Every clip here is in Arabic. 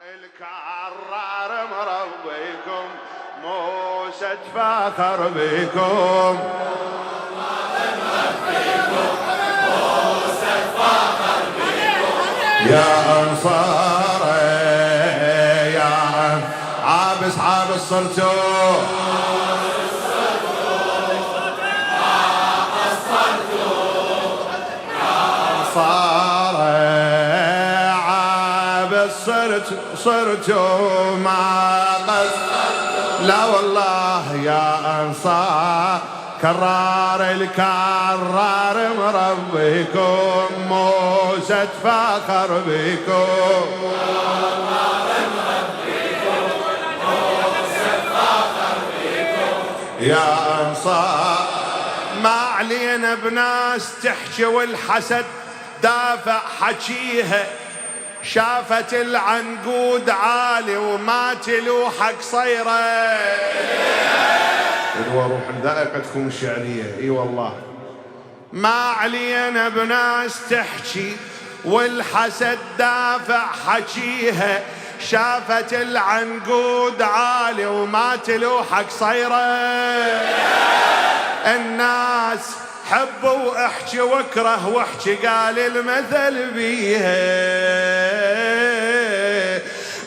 الكرار مربيكم موسى تفاخر بكم يا أنصار يا عابس صرتوا أنصار عابس صرتوا ما قصرتوا لا والله يا أنصار كرار الكرار مربيكم موسى تفاخر بكم يا أنصار ما علينا بناس تحكي والحسد دافع حكيها شافت العنقود عالي وما تلوح قصيره روح ذائقتكم الشعريه اي والله ما علينا بناس تحكي والحسد دافع حكيها شافت العنقود عالي وما تلوح قصيره الناس حب واحكي واكره واحكي قال المثل بيها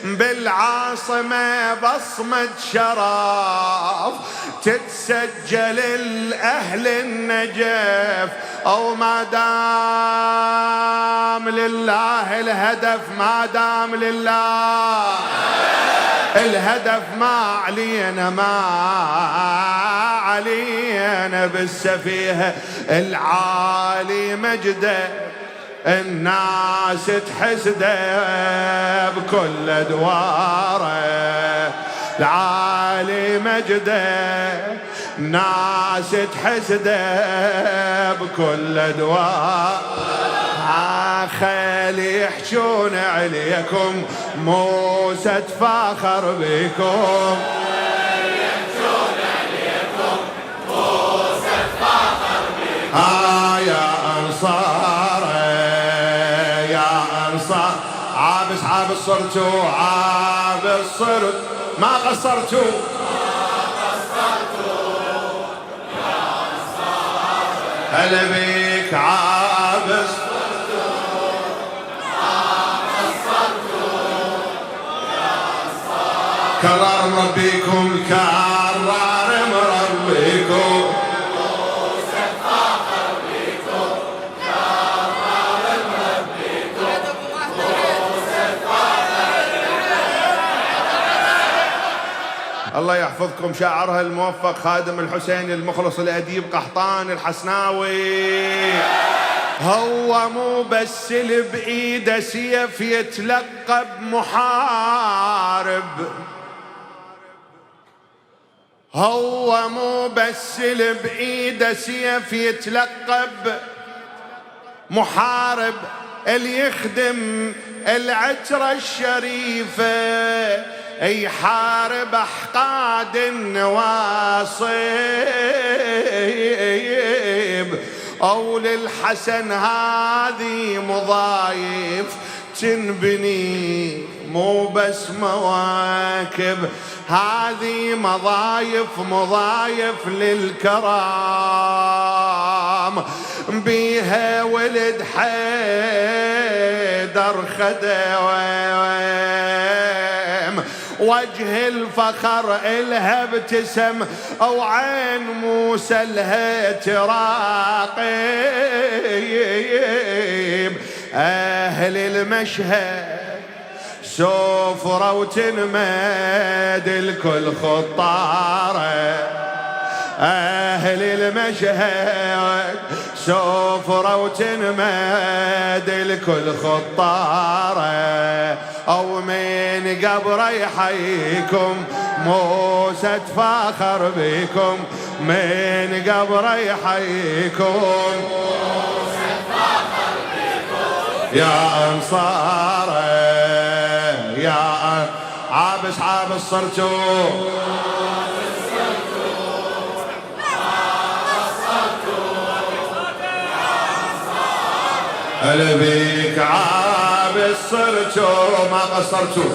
بالعاصمة بصمة شرف تتسجل الأهل النجف أو ما دام لله الهدف ما دام لله الهدف ما علينا بالسفيه العالي مجده الناس تحسده بكل ادواره العالي مجده ناس تحسده بكل ادواره خلي يحجون عليكم موسى تفاخر بكم يا أنصار يا أنصار عابس صرتوا عابس صرت ما قصرتوا يا أنصار هلا بيك عابس كرار مربيكم كرار مربيكم الله يحفظكم شاعرها الموفق خادم الحسين المخلص الأديب قحطان الحسناوي هو مو بس اللي بإيده سيف يتلقب محارب هو مو بس اللي بإيده سيف يتلقب محارب اللي يخدم العترة الشريفة يحارب أحقاد النواصب أو للحسن هذه مضايف تنبني مو بس مواكب هذه مضايف للكرام بيها ولد حيدر خدوام وجه الفخر إلها ابتسم أو عين موسى لها تراقب أهل المشهد سفرة وتنمد الكل خطارة أهل المشهد سفرة وتنمد الكل خطارة أو من قبر يحييكم موسى تفاخر بكم من قبر يحييكم موسى تفاخر بكم يا أنصار يا عابس صرتوا هلا بيك بصرتوا ما قصرتوا